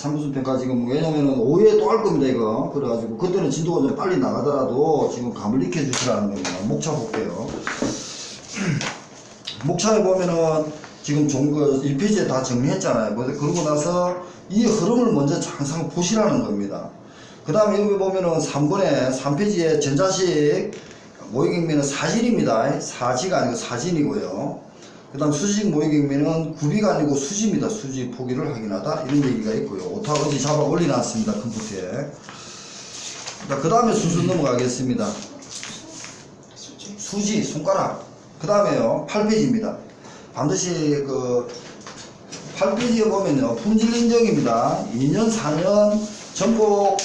3부수 평가 지금, 왜냐면은 오후에 또 할 겁니다, 이거. 그래가지고, 그때는 진도가 좀 빨리 나가더라도 지금 감을 익혀 주시라는 겁니다. 목차 볼게요. 목차에 보면은 지금 1페이지에 다 정리했잖아요. 그러고 나서 이 흐름을 먼저 항상 보시라는 겁니다. 그 다음에 여기 보면은 3번에 3페이지에 전자식 모의경미는 사진입니다. 사지가 아니고 사진이고요. 그 다음 수직 모의경미는 구비가 아니고 수지입니다. 수지 포기를 확인하다 이런 얘기가 있고요. 오타 어디 잡아 올려놨습니다. 컴퓨터에. 그 다음에 순서 넘어가겠습니다. 수지 손가락. 그 다음에요 8페이지입니다. 반드시 그 8페이지에 보면요 품질 인정입니다. 2년 4년 전복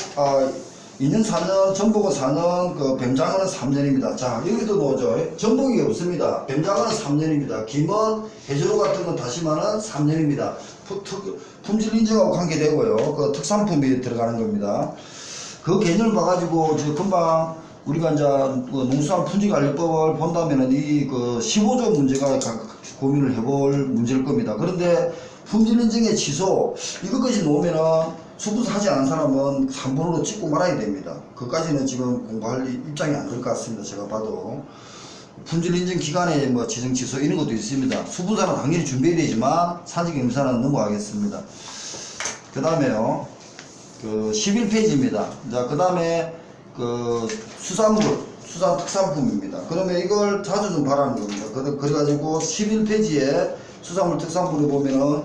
2년 4년 전복은 4년 그 뱀장어는 3년입니다. 자 여기도 뭐죠? 전복이 없습니다. 뱀장어는 3년입니다. 김은 해조류 같은 건 다시마는 3년입니다. 품질 인정하고 관계되고요. 그 특산품이 들어가는 겁니다. 그 개념을 봐가지고 저 금방 우리가 이제 그 농수산 품질관리법을 본다면은 이 그 15조 문제가 고민을 해볼 문제일 겁니다. 그런데 품질 인증의 취소 이것까지 놓으면은 수분사 하지 않은 사람은 3번으로 찍고 말아야 됩니다. 그까지는 지금 공부할 입장이 안 될 것 같습니다. 제가 봐도 품질 인증 기간에 뭐 지정 취소 이런 것도 있습니다. 수분사는 당연히 준비해야 되지만 산지경사는 넘어가겠습니다. 그 다음에요 그 11페이지입니다. 자 그 다음에 그 수산 특산품입니다. 그러면 이걸 자주 좀 바라는 겁니다. 그래가지고 11페이지에 수산물 특산품을 보면은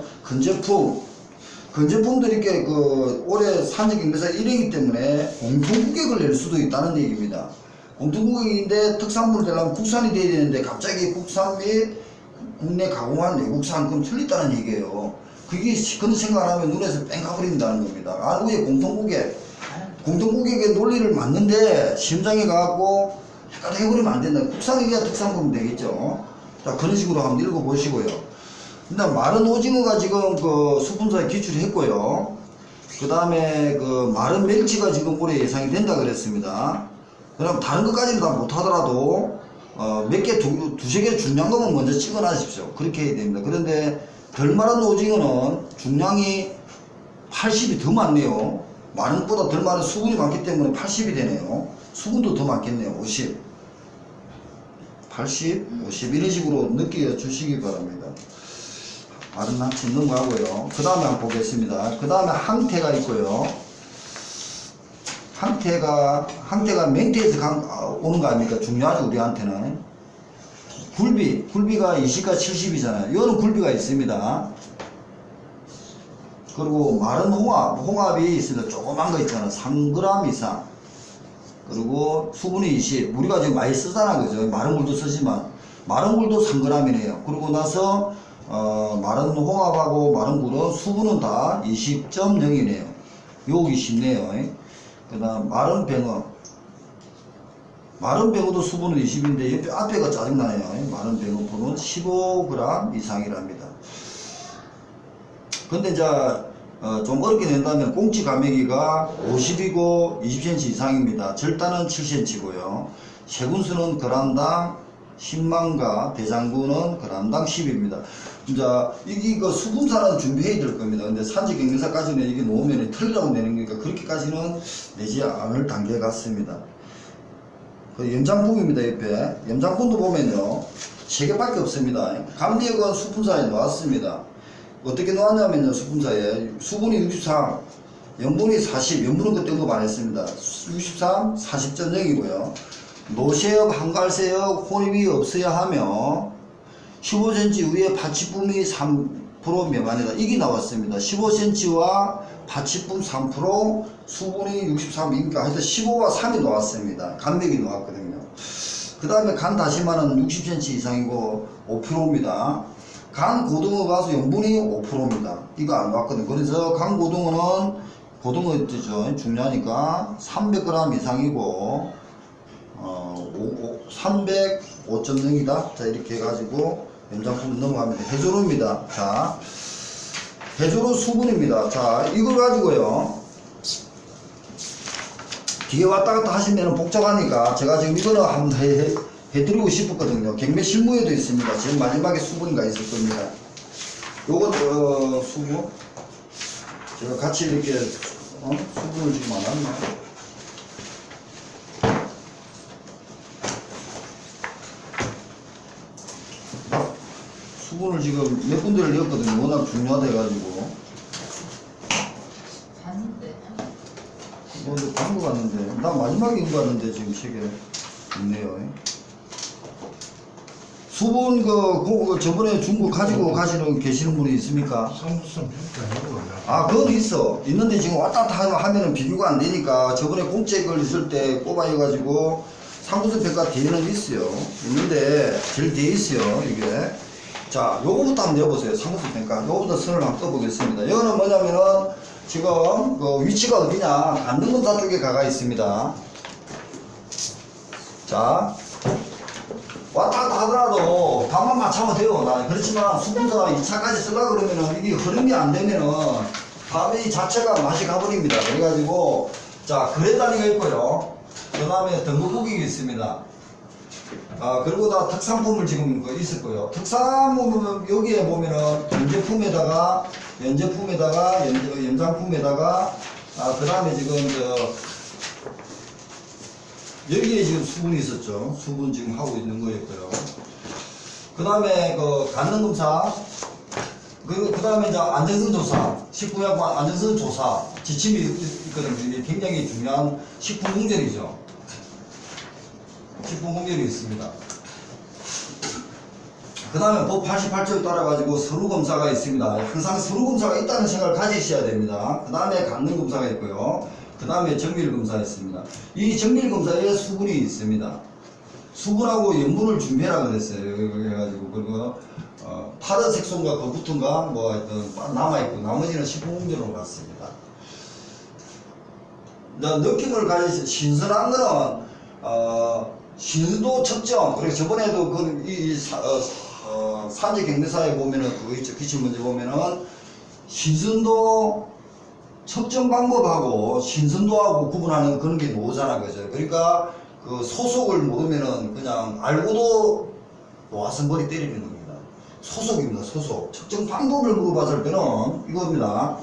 건제품들이 이렇게 그 올해 산지경매사 1위이기 때문에 공통구격을 낼 수도 있다는 얘기입니다. 공통구격인데 특산물을 내려면 국산이 돼야 되는데 갑자기 국산 및 국내 가공한 외국산 그럼 틀렸다는 얘기예요. 그게 그런 생각을 하면 눈에서 뺑 가버린다는 겁니다. 아, 왜 공통구격의 논리를 맞는데 시험장에 가갖고 헷갈려 해버리면 안 된다. 국산이야 특산품은 되겠죠. 자, 그런 식으로 한번 읽어보시고요. 일단 마른 오징어가 지금 그 수분사에 기출했고요. 그 다음에 그 마른 멸치가 지금 올해 예상이 된다 그랬습니다. 그럼 다른 것까지는 다 못하더라도 몇 개, 두세 개 중량금은 먼저 찍어놔십시오. 그렇게 해야 됩니다. 그런데 덜 마른 오징어는 중량이 80이 더 많네요. 마른 것보다 덜 마른 수분이 많기 때문에 80이 되네요. 수분도 더 많겠네요. 50, 80, 50 이런 식으로 느껴 주시기 바랍니다. 마른 납치 넘어가고요. 그 다음에 한번 보겠습니다. 그 다음에 항태가 있고요. 항태가 맹태에서 오는 거 아닙니까? 중요하죠, 우리한테는. 굴비가 20과 70이잖아요. 이거는 굴비가 있습니다. 그리고 마른 홍합이 있습니다. 조그만 거 있잖아요. 3g 이상. 그리고 수분이 20. 우리가 지금 많이 쓰잖아, 그죠? 마른 굴도 쓰지만. 마른 굴도 3g이네요. 그러고 나서, 마른 홍합하고 마른 굴은 수분은 다 20.0이네요. 요기 쉽네요. 그 다음, 마른 뱅어. 마른 뱅어도 수분은 20인데, 옆에 앞에가 짜증나네요. 마른 뱅어포는 15g 이상이랍니다. 근데 이제, 좀 어렵게 낸다면 꽁치 가메기가 50이고 20cm 이상입니다. 절단은 7cm고요. 세군수는 그람당 10만가, 대장군은 그람당 10입니다. 이제 이게 그 수분사는 준비해야 될 겁니다. 근데 산지경매사까지는 이게 놓으면 틀리라고 내는 거니까 그렇게까지는 내지 않을 단계 같습니다. 그 염장품입니다. 옆에 염장품도 보면요 3개밖에 없습니다. 감리역은 수분사에 나왔습니다. 어떻게 나왔냐면요, 수분사에 수분이 63, 염분이 40, 염분은 그때 언급 안 했습니다. 63, 40.0이고요. 노쇠엽, 한갈쇠엽, 혼입이 없어야 하며 15cm 위에 파치품이 3% 미만이다. 이게 나왔습니다. 15cm와 파치품 3%, 수분이 63이니까 하여튼 15와 3이 나왔습니다. 간맥이 나왔거든요. 그 다음에 간 다시마는 60cm 이상이고 5%입니다. 간 고등어 가서 염분이 5%입니다. 이거 안 나왔거든요. 그래서 간 고등어는 고등어죠. 중요하니까 300g 이상이고 305.0이다. 자 이렇게 해가지고 염장품 넘어갑니다. 해조류입니다. 자 해조류 수분입니다. 자 이걸 가지고요 뒤에 왔다 갔다 하시면 복잡하니까 제가 지금 이거는 한번 해드리고 싶었거든요. 경매 실무에도 있습니다. 제일 마지막에 수분이가 있을 겁니다. 요것 수분 제가 같이 이렇게 수분을 지금 안 하나? 수분을 지금 몇 군데를 넣었거든요. 워낙 중요하다 해가지고. 봤는데. 뭐, 본거 같는데. 나 마지막에 인거 같는데, 지금 책에 있네요. 수분, 저번에 준 거 가지고 계시는 분이 있습니까? 상수성 평가하고 아, 그건 있어. 있는데 지금 왔다 갔다 하면은 비교가 안 되니까 저번에 공짜에 걸렸을 때 뽑아해가지고 상부성 평가 뒤에는 있어요. 있는데 제일 뒤에 있어요, 이게. 자, 요거부터 한번 내어보세요. 상부성 평가. 요거부터 선을 한번 떠보겠습니다. 이거는 뭐냐면은 지금 그 위치가 어디냐? 안등검사 쪽에 가가 있습니다. 자, 왔다 갔다 하더라도 밥만 맞추면 돼요. 그렇지만 수분사 2차까지 쓰려고 그러면은 이게 흐름이 안 되면은 밥이 자체가 맛이 가버립니다. 그래가지고, 자, 그래 단위가 있고요. 그 다음에 등급국이 있습니다. 그리고 다 특산품을 지금 있을 거예요. 특산품은 여기에 보면은 연제품에다가, 연장품에다가, 그 다음에 지금 여기에 지금 수분이 있었죠. 수분 지금 하고 있는 거였고요. 그 다음에 간능검사, 그 다음에 이제 안전성 조사, 식품의약품 안전성 조사 지침이 있거든요. 이게 굉장히 중요한 식품 공정이죠. 식품 공정이 있습니다. 그 다음에 법 88조에 따라가지고 서류검사가 있습니다. 항상 서류검사가 있다는 생각을 가지셔야 됩니다. 그 다음에 간능검사가 있고요. 그 다음에 정밀검사가 있습니다. 이 정밀검사에 수분이 있습니다. 수분하고 염분을 준비하라 그랬어요. 그래가지고, 그리고, 파른 색소인가, 거부튼가, 뭐 하여튼, 남아있고, 나머지는 식품공정으로 갔습니다. 느낌을 가지시, 신선한 거는, 신선도 측정, 그리고 저번에도 산지 경매사에 보면은, 그거 있죠. 기출문제 보면은, 신선도 측정 방법하고 신선도하고 구분하는 그런 게 뭐잖아, 그죠? 그러니까 그 소속을 모르면은 그냥 알고도 놓아서 머리 때리는 겁니다. 소속입니다, 소속. 측정 방법을 물어봤을 때는 이겁니다.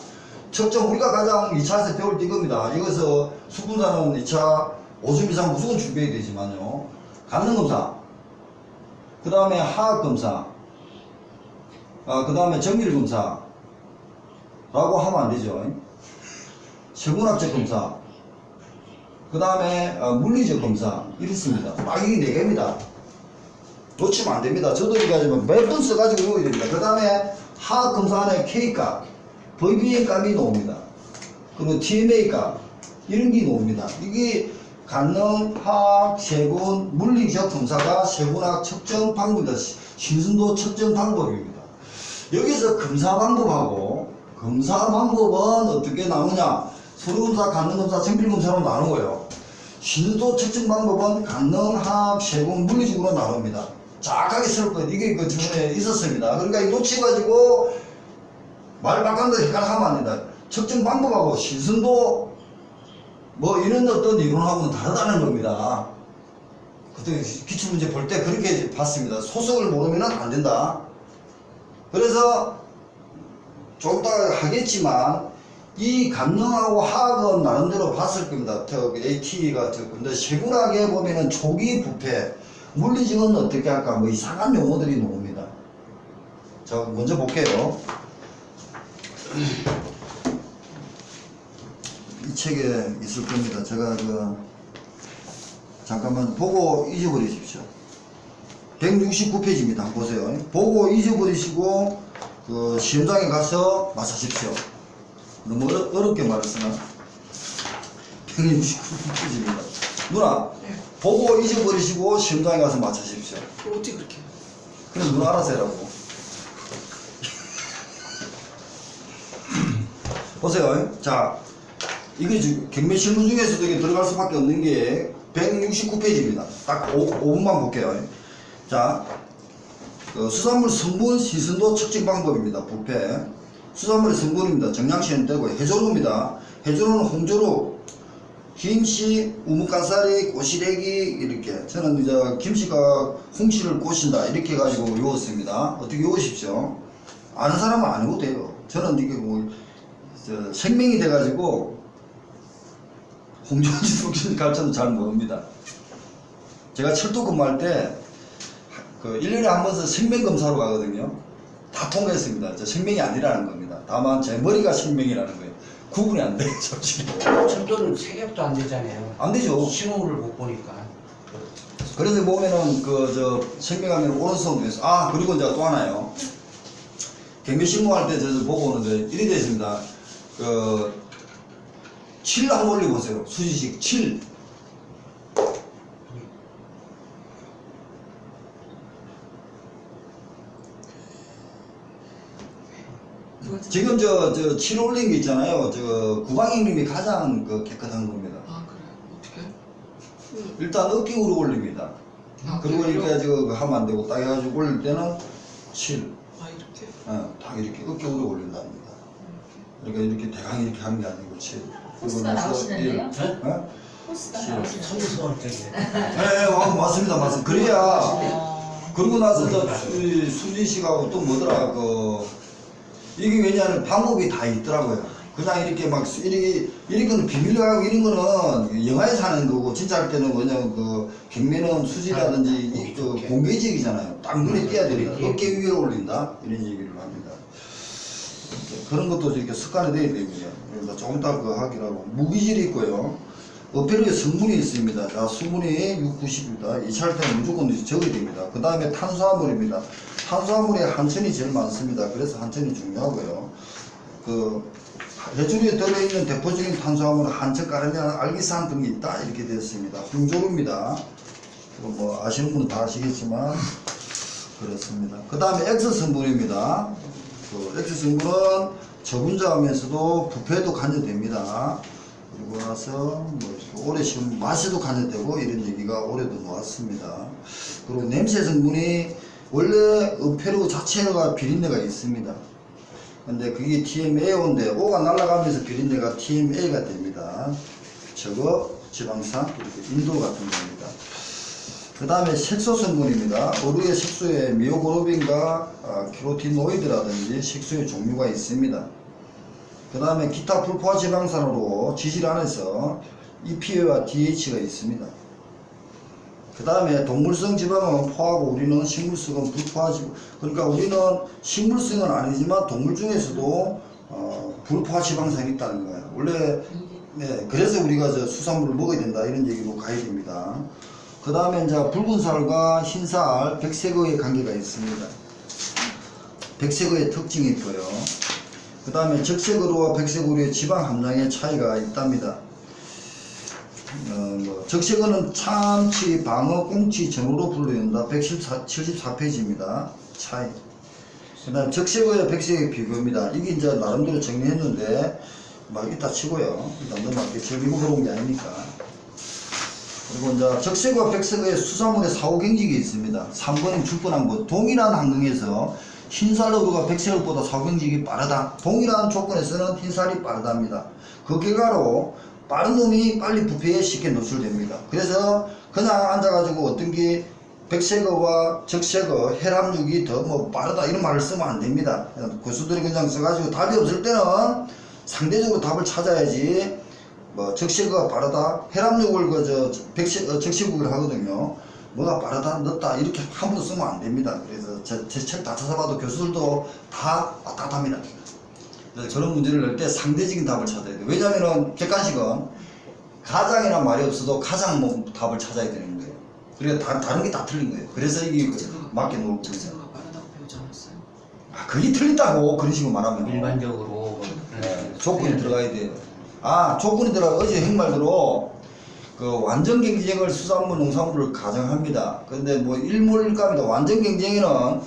측정, 우리가 가장 2차에서 배울 때 이겁니다. 이것은 수분사는 2차 5점 이상 무조건 준비해야 되지만요. 간능검사, 그 다음에 화학검사, 그 다음에 정밀검사 라고 하면 안 되죠. 생물학적 검사, 그 다음에 물리적 검사 이렇습니다. 딱 이게 4개입니다. 놓치면 안 됩니다. 저도 이거 몇 번 써가지고 외워야 됩니다. 그 다음에 화학 검사 안에 K값, VBM 값이 나옵니다. 그리고 TMA 값 이런 게 나옵니다. 이게 간능, 화학, 세분, 물리적 검사가 세분학 측정 방법입니다. 신선도 측정 방법입니다. 여기서 검사 방법하고 검사 방법은 어떻게 나오냐? 서류검사, 간능검사, 정밀검사로 나누고요. 신선도 측정 방법은 간능, 화학, 세분, 물리적으로 나눕니다. 정확하게 쓸 거예요. 이게 그 전에 있었습니다. 그러니까 이 놓치가지고 말 바꾼다 헷갈하면 안 된다. 측정 방법하고 신선도 뭐 이런 어떤 이론하고는 다르다는 겁니다. 그때 기출문제 볼 때 그렇게 봤습니다. 소속을 모르면 안 된다. 그래서 조금 더 하겠지만 이 간능하고 화학은 나름대로 봤을 겁니다. AT가 근데 세분하게 보면은 초기 부패, 물리적은 어떻게 할까 뭐 이상한 용어들이 나옵니다. 자, 먼저 볼게요. 이 책에 있을 겁니다. 제가 잠깐만 보고 잊어버리십시오. 169페이지입니다. 한번 보세요. 보고 잊어버리시고 시험장에 가서 맞추십시오. 너무 어렵게 말했으나 169페이지입니다. 누나, 네. 보고 잊어버리시고 시험장에 가서 맞추십시오. 어떻게 그렇게? 그럼 누나 알아서 해라고. 보세요. 자, 이게 경매 실무 중에서도 이게 들어갈 수밖에 없는 게 169페이지입니다. 딱 5분만 볼게요. 자, 수산물 성분 시선도 측정 방법입니다. 부패. 수산물의 성분입니다. 정량시는 되고 해조류입니다. 해조류는 홍조류, 김치, 우뭇간사리, 꼬시래기 이렇게. 저는 이제 김치가 홍치를 꼬신다 이렇게 해가지고 외웠습니다. 어떻게 외우십시오. 아는 사람은 안 외워도 돼요. 저는 이게 뭐 생명이 돼가지고 홍준기 수석실 갈지는 잘 모릅니다. 제가 철도 근무할 때 그 1년에 한 번씩 생명 검사로 가거든요. 다 통과했습니다. 저 생명이 아니라는 겁니다. 다만 제 머리가 생명이라는 거예요. 구분이 안 돼요, 솔직히. 철도는 체격도 안 되잖아요. 안 되죠. 신호를 못 보니까. 그래서 보면은 생명하면 오른손 위에서 그리고 이제 또 하나요. 경비 신고할 때 저 보고 오는데 이리 되어 있습니다. 7 한번 올려보세요. 수지식 7. 지금 7 올린 게 있잖아요. 구방형님이 가장 깨끗한 겁니다. 아 그래? 어떻게? 일단 어깨으로 올립니다. 그리고 이렇게 하면 안 되고 딱 해가지고 올릴 때는 7. 아 이렇게? 딱 이렇게 어깨으로 올린답니다. 그러니까 이렇게 대강 이렇게 하는 게 아니고 7. 포스가 나오시는데요? 네? 포스가 칠. 나오시는데요? 선수할 때. 네, 맞습니다. 그래야 그러고 나서 수진 씨가 또 뭐더라 이게 왜냐하면 방법이 다 있더라고요. 그냥 이렇게 막 이런 거는 비밀로 하고 이런 거는 영화에서 하는 거고 진짜 할 때는 뭐냐면 경매는 수지라든지 공개적이잖아요. 딱 눈에 띄어야 되니까 어깨 위에 올린다 이런 얘기를 합니다. 그런 것도 이렇게 습관이 돼야 됩니다. 그래서 조금 이따 하기라고 무기질이 있고요. 어패류에 성분이 있습니다. 자, 수분이 6, 90입니다. 2차 할 때는 무조건 적어야 됩니다. 그 다음에 탄수화물입니다. 탄수화물에 한천이 제일 많습니다. 그래서 한천이 중요하고요. 해조류에 들어있는 대표적인 탄수화물은 한천, 까르면, 알기산 등이 있다 이렇게 되어 있습니다. 홍조류입니다. 뭐 아시는 분은 다 아시겠지만 그렇습니다. 그 다음에 X 성분입니다. X 성분은 저분자하면서도 부패도 간접됩니다. 그리고 나서 오래 심으면 맛에도 간접되고 이런 얘기가 올해도 나왔습니다. 그리고 냄새 성분이 원래 어패류 자체가 비린내가 있습니다. 근데 그게 TMAO인데 O가 날아가면서 비린내가 TMA가 됩니다. 저거 지방산 이렇게 인도 같은 겁니다. 그 다음에 색소 성분입니다. 어류의 색소에 미오글로빈과 키로티노이드라든지 색소의 종류가 있습니다. 그 다음에 기타 불포화 지방산으로 지질 안에서 EPA와 DH가 있습니다. 그 다음에 동물성 지방은 포하고 우리는 식물성은 불포화 지방. 그러니까 우리는 식물성은 아니지만 동물 중에서도 불포화 지방산이 있다는 거예요. 원래 그래서 우리가 수산물을 먹어야 된다 이런 얘기로 가야 됩니다. 그 다음에 이제 붉은 살과 흰 살, 백색어의 관계가 있습니다. 백색어의 특징이 있고요. 그 다음에 적색어류와 백색어류의 지방 함량의 차이가 있답니다. 적색어는 참치, 방어, 꽁치, 전어로 분류된다. 174페이지입니다. 차이. 그 다음 적색어의 백색의 비교입니다. 이게 이제 나름대로 정리했는데 막 이따 치고요. 일단 넘어갈게요. 즐기고 그런 게 아니니까. 그리고 이제 적색어와 백색어의 수산물의 사후 경직이 있습니다. 3번은 줄뻔한 것. 동일한 환경에서 흰살어류가 백색어보다 사후 경직이 빠르다. 동일한 조건에서는 흰살이 빠르답니다. 그 결과로 빠른 놈이 빨리 부패에 쉽게 노출됩니다. 그래서 그냥 앉아가지고 어떤 게 백색어와 적색어 혈압육이 더 빠르다 이런 말을 쓰면 안 됩니다. 고수들이 그냥 써가지고 답이 없을 때는 상대적으로 답을 찾아야지. 적색어가 빠르다 혈압육을 적색육을 하거든요. 뭐가 빠르다 늦다 이렇게 함부로 쓰면 안 됩니다. 그래서 제 책 다 찾아봐도 교수들도 다 왔다 갔다 합니다. 저런 문제를 낼 때 상대적인 답을 찾아야 돼요. 왜냐면은 객관식은 가장이란 말이 없어도 가장 답을 찾아야 되는 거예요. 그러니까 다른 게 다 틀린 거예요. 그래서 이게 맞게 놓을 거예요. 적색어가 빠르다고 배우지 않았어요? 그게 틀린다고 그런 식으로 말하면 일반적으로 조건이 들어가야 돼요. 조건이 들어가 어제 행말대로 완전 경쟁을 수산물 농산물을 가정합니다. 그런데 일몰일감이다. 완전 경쟁에는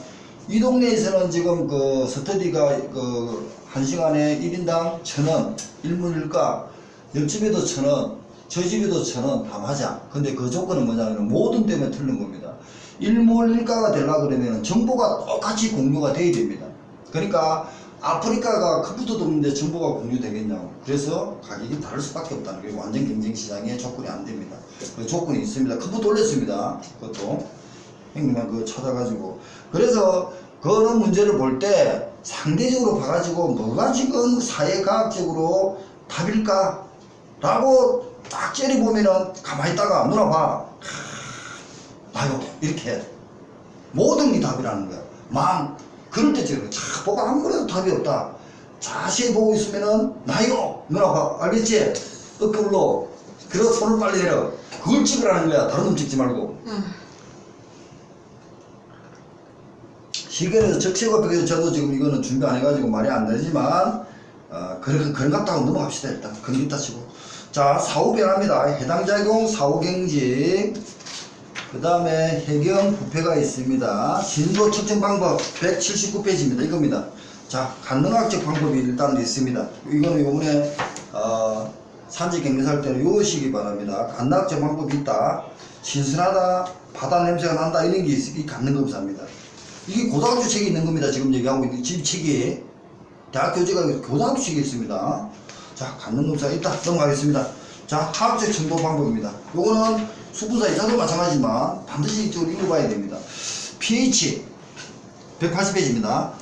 이 동네에서는 지금 스터디가 1시간에 1인당 1,000원, 일몰일가, 옆집에도 1,000원, 저 집에도 1,000원 다 맞아. 근데 그 조건은 뭐냐면 모든 때문에 틀린 겁니다. 일몰일가가 되려고 그러면 정보가 똑같이 공유가 돼야 됩니다. 그러니까 아프리카가 컴퓨터도 없는데 정보가 공유되겠냐고. 그래서 가격이 다를 수밖에 없다는 게 완전 경쟁 시장에 조건이 안 됩니다. 그 조건이 있습니다. 컴퓨터 올렸습니다. 그것도 형님만 그거 찾아가지고. 그래서 그런 문제를 볼 때 상대적으로 봐가지고 뭐가 지금 사회과학적으로 답일까? 라고 딱 째려보면은 가만히 있다가 누나 봐. 나요. 이렇게. 모든 게 답이라는 거야. 그럴 때 지금 자, 보고 아무래도 답이 없다. 자세히 보고 있으면은 나요. 누나 봐. 알겠지? 어깨로. 그래서 손을 빨리 내려. 그걸 찍으라는 거야. 다른 놈 찍지 말고. 시계에서 적시고벽에서 저도 지금 이거는 준비 안 해가지고 말이 안 되지만 그런 같다고 넘어갑시다. 일단 그런 게 치고. 자, 사후 변화입니다. 해당 작용 사후 경직, 그 다음에 해경 부패가 있습니다. 진도 측정 방법 179페이지입니다. 이겁니다. 자, 간능학적 방법이 일단 있습니다. 이거는 요번에 산지 경매살 때는 요시기 바랍니다. 간능학적 방법이 있다. 신선하다, 바다 냄새가 난다, 이런 게 이 간능검사입니다. 이게 고등학교 책이 있는 겁니다. 지금 얘기하고 있는 집 책이. 대학 교재가 고등학교 책이 있습니다. 자, 간능검사가 있다. 넘어가겠습니다. 자, 화학적 정도 방법입니다. 요거는 수분사 이사도 마찬가지지만 반드시 이쪽으로 읽어봐야 됩니다. pH 180페이지입니다.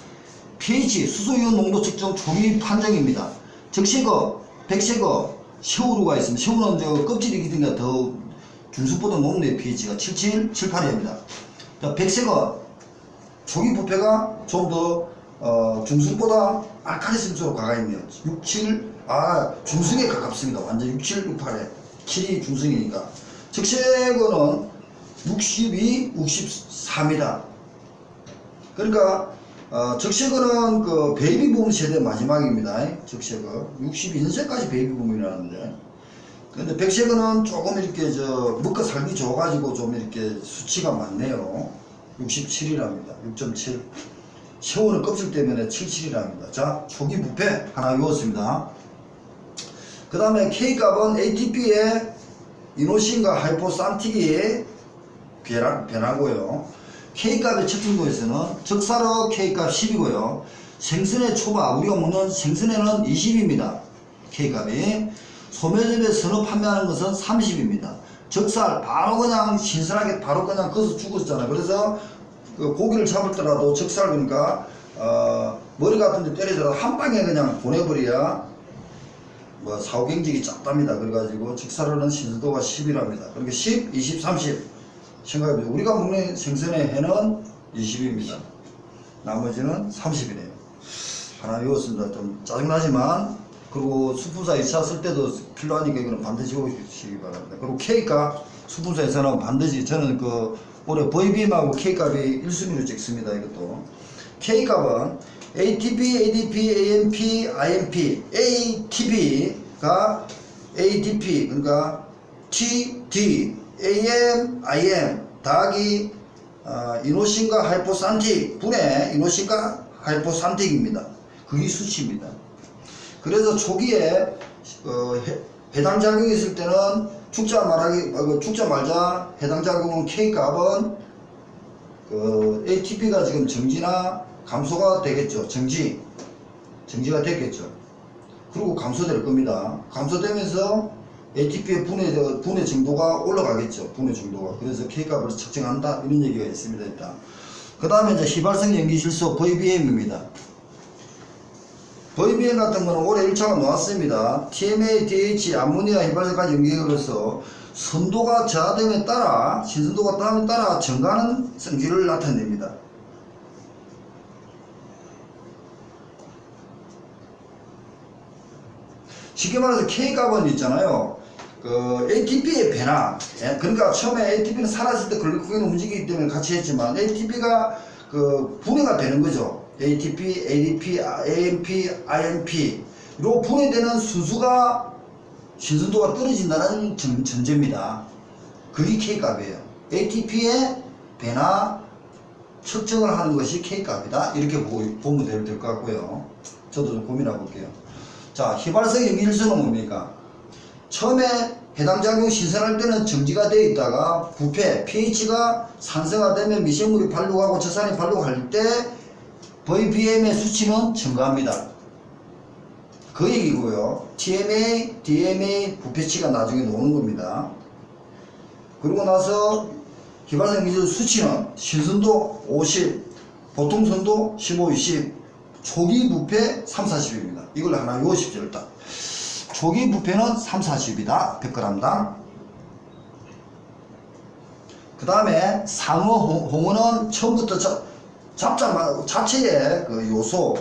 pH 수소이온 농도 측정 초기 판정입니다. 적색어, 백색어, 샤오루가 있습니다. 샤오루는 저 껍질이기 때문에 더 중수보다 높네요. pH가 77, 78입니다. 자, 백색어 초기 부패가 좀 더 중순보다 알칼리성으로 가까이있네요. 67, 중순에 가깝습니다. 완전 67, 68에 7이 중순이니까. 적색어는 62, 64입니다. 그러니까 적색어는 그 베이비붐 세대 마지막입니다. 적색어 62년생까지 베이비붐이라는데, 근데 백색어는 조금 이렇게 먹고 살기 좋아가지고 좀 이렇게 수치가 많네요. 67이랍니다. 6.7. 샤오는 껍질 때문에 77이랍니다. 자, 초기 부패 하나 외웠습니다. 그 다음에 K값은 ATP의 이노신과 하이포산틱이 변하고요. K값의 측정도에서는 적사로 K값 10이고요. 생선의 초밥, 우리가 먹는 생선에는 20입니다. K값이. 소매점에 선어 판매하는 것은 30입니다. 적살 바로 그냥 신선하게 바로 그냥 거기서 죽었잖아요. 그래서 그 고기를 잡을 때라도 적살, 그러니까 머리 같은 데 때리더라도 한 방에 그냥 보내버려야 뭐 사후경직이 작답니다. 그래가지고 적살은 신선도가 10이랍니다. 그러니까 10, 20, 30 생각해보세요. 우리가 먹는 생선의 해는 20입니다. 나머지는 30이네요. 하나 외웠습니다. 좀 짜증나지만, 그리고 수분사 2차 쓸 때도 필요하니까 이거는 반드시 외우시기 바랍니다. 그리고 K값 수분사에서는 반드시, 저는 올해 VBM하고 K값이 1순위로 찍습니다. 이것도. K값은 ATP, ADP, AMP, IMP, ATP가 ADP, 그러니까 TD, AM, IM 더하기 이노신과 하이포산틱 분의 이노신과 하이포산틱입니다. 그게 수치입니다. 그래서 초기에 해당 작용이 있을 때는 죽자 말자 해당 작용은 K값은 ATP가 지금 정지나 감소가 되겠죠. 정지가 됐겠죠. 그리고 감소될 겁니다. 감소되면서 ATP의 분해 정도가 올라가겠죠. 분해 정도가. 그래서 K값을 측정한다, 이런 얘기가 있습니다. 일단. 그 다음에 이제 휘발성 연기질소 VBM입니다. VBM 같은 거는 올해 1차가 나왔습니다. TMA, DH, 암모니아 휘발성까지 연기해서 선도가 저하됨에 따라, 신선도가 따름에 따라 증가하는 성질을 나타냅니다. 쉽게 말해서 K값은 있잖아요. ATP의 변화. 그러니까 처음에 ATP는 사라질 때 글리코겐이 움직이기 때문에 같이 했지만, ATP가 분해가 되는 거죠. ATP, ADP, AMP, IMP. 로 분해되는 순수가 신선도가 떨어진다는 전제입니다. 그게 K값이에요. ATP의 변화 측정을 하는 것이 K값이다. 이렇게 보면 될 것 같고요. 저도 좀 고민해 볼게요. 자, 휘발성 연기질소는 뭡니까? 처음에 해당 작용 신선할 때는 정지가 되어 있다가 부패, pH가 산성화되면 미생물이 발육하고 저산이 발육할 때 VBM의 수치는 증가합니다. 그 얘기고요. TMA, DMA 부패치가 나중에 나오는 겁니다. 그러고 나서 휘발성 연기질소 수치는 신선도 50, 보통 선도 15, 20, 초기 부패 3, 40입니다. 이걸 하나 외우십시오. 일단 초기 부패는 3, 40이다 100g당. 그 다음에 상어 홍어는 처음부터 잡자 자체에 그 요소,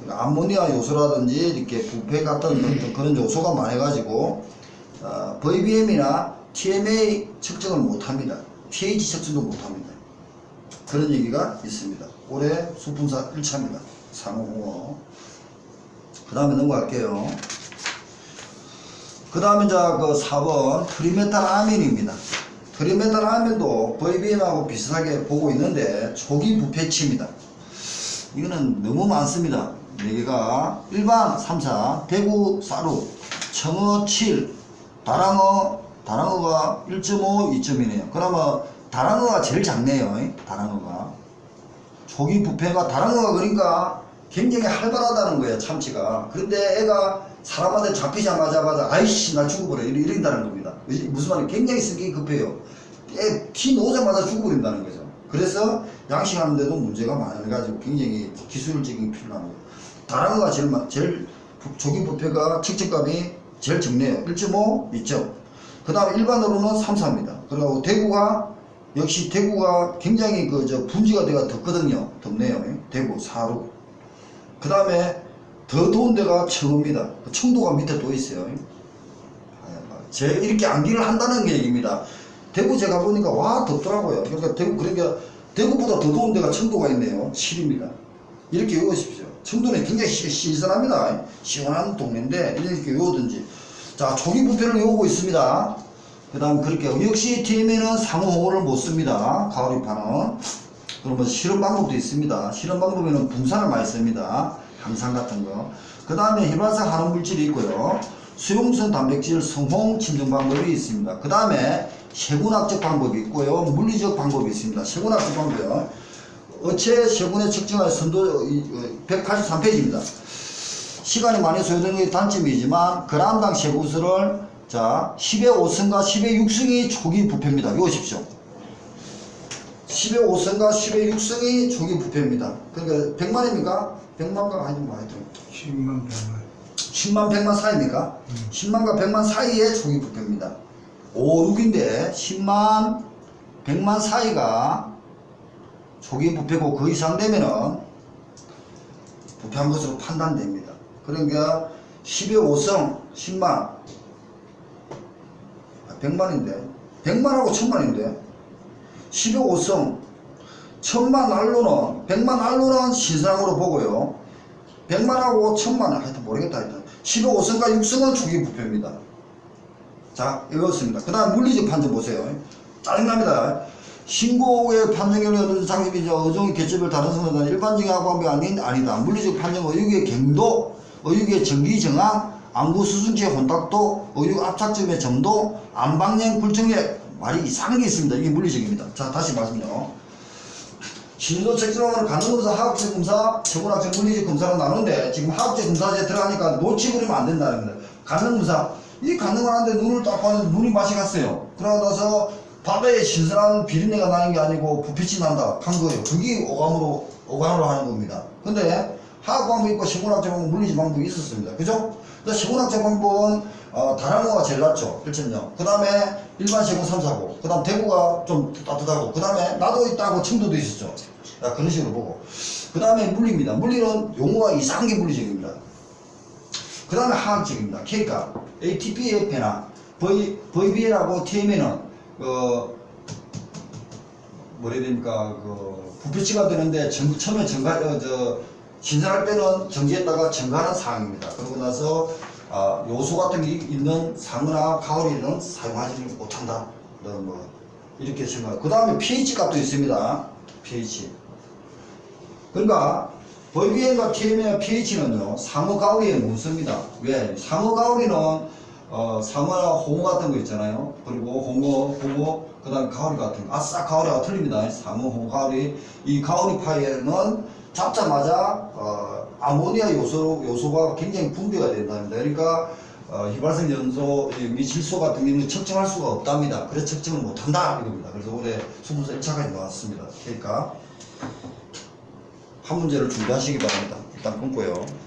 암모니아 요소라든지 이렇게 부패 같은 그런 요소가 많아가지고 VBM이나 TMA 측정을 못합니다. pH 측정도 못합니다. 그런 얘기가 있습니다. 올해 수분사 1차입니다. 상어 홍어. 그 다음에 넘어갈게요. 그 다음에 이제 그 4번 트리메탈아민입니다. 트리메탈아민도 VBM하고 비슷하게 보고 있는데 초기 부패치입니다. 이거는 너무 많습니다. 4개가 일반 3, 4, 대구, 쌀우, 청어 7, 다랑어가 1.5, 2.2네요. 그러면 다랑어가 제일 작네요. 다랑어가. 초기 부패가 다랑어가 그러니까 굉장히 활발하다는 거예요. 참치가. 그런데 애가 사람한테 잡히자마자 아이씨 나 죽어버려 이런다는 겁니다. 무슨 말이에요? 굉장히 성격이 급해요. 애 티 놓자마자 죽어버린다는 거죠. 그래서 양식하는데도 문제가 많아가지고 굉장히 기술적인 필요한 거예요. 다랑어가 제일 초기 부패가 측정값이 제일 적네요. 1.5, 2점. 그 다음에 일반으로는 3, 4입니다. 그리고 대구가 역시 대구가 굉장히 분지가 돼가 덥거든요. 덥네요. 대구, 사루. 그 다음에 더 더운 데가 청어입니다. 청도가 밑에 또 있어요. 이렇게 암기를 한다는 게 얘기입니다. 대구 제가 보니까 와 덥더라고요. 그러니까 대구보다 더 더운 데가 청도가 있네요. 7입니다. 이렇게 외우십시오. 청도는 굉장히 신선합니다. 시원한 동네인데 이렇게 외우든지. 자, 초기 부패를 외우고 있습니다. 그 다음 그렇게 역시 TM에는 상어 홍어를 못 씁니다. 가오리파는. 그러면 실험 방법도 있습니다. 실험 방법에는 붕산을 많이 씁니다. 항상 같은 거. 그 다음에 휘발성 한원 물질이 있고요. 수용성 단백질 성홍 침정 방법이 있습니다. 그 다음에 세군학적 방법이 있고요. 물리적 방법이 있습니다. 세군학적 방법이요. 어체 세군의 측정할 선도 183페이지입니다. 시간이 많이 소요되는 게 단점이지만 그람당 세군수를 자 10의 5승과 10의 6승이 초기 부패입니다. 외우십시오. 10의 5승과 10의 6승이 초기 부패입니다. 그러니까 100만입니까? 100만과 하여튼 하여튼 10만 100만 10만 100만 사이입니까? 10만과 100만 사이에 초기 부패입니다. 5, 6인데 10만 100만 사이가 초기 부패고 그 이상 되면은 부패한 것으로 판단됩니다. 그러니까 10의 5승 10만 100만인데 100만하고 1000만인데 10의 5승 1000만 알로는 100만 알로는 신상으로 보고요. 100만하고 1000만은 하여튼 모르겠다. 하여튼 10의 5승과 6승은 초기 부패입니다. 자, 외웠습니다. 그 다음 물리적 판정 보세요. 짜증납니다. 신고의 판정 결과는 장점이죠. 어종의 개체별 다른 성분은 일반적인 하고함이 아니다. 물리적 판정 어육의 경도, 어육의 전기 정황, 안구 수증체 혼탁도, 어육 압착점의 점도, 안방향 굴청의 말이 이상한 게 있습니다. 이게 물리적입니다. 자, 다시 말씀요. 신도 측정은 간호검사, 화학적 검사, 세분학적 물리적 검사로 나누는데 지금 화학적 검사에 들어가니까 놓치버리면 안 된다는 겁니다. 간호검사, 이 간호를 하는데 눈을 딱 봤는데 눈이 맛이 갔어요. 그러고 나서 바다에 신선한 비린내가 나는 게 아니고 부피치 난다 한 거예요. 그게 오감으로 하는 겁니다. 근데 화학 방법이 있고 세분학적 방법, 물리적 방법이 있었습니다. 그죠? 그래서 세분학적 방법은 다랑어가 제일 낫죠. 1.0. 그 다음에 일반 세군 3, 4고, 그 다음 대구가 좀 따뜻하고, 그 다음에 나도 있다고 청도도 있었죠. 그런 식으로 보고. 그 다음에 물리입니다. 물리는 용어가 이상한 게 물리적입니다. 그 다음에 화학적입니다. 그러니까 ATPF나 VBL하고 TM에는 뭐라 해야 됩니까? 부피치가 되는데 처음에 신선할 때는 정지했다가 증가하는 사항입니다. 그러고 나서 요소 같은 게 있는 상어나 가오리는 사용하지 못한다. 뭐 이렇게 생각. 그 다음에 pH 값도 있습니다. pH. 그러니까 VBM과 TM의 pH는요 상어 가오리에 못 씁니다. 왜? 상어 가오리는 상어나 홍어 같은 거 있잖아요. 그리고 홍어, 그 다음에 가오리 같은 거. 아싸 가오리가 틀립니다. 상어, 홍어, 가오리. 이 가오리파에는 잡자마자 아모니아 요소가 굉장히 분비가 된답니다. 그러니까 휘발성 연소, 미질소 같은 경우는 측정할 수가 없답니다. 그래서 측정을 못한다 이겁니다. 그래서 올해 수분서 1차까지 나왔습니다. 그러니까 한 문제를 준비하시기 바랍니다. 일단 끊고요.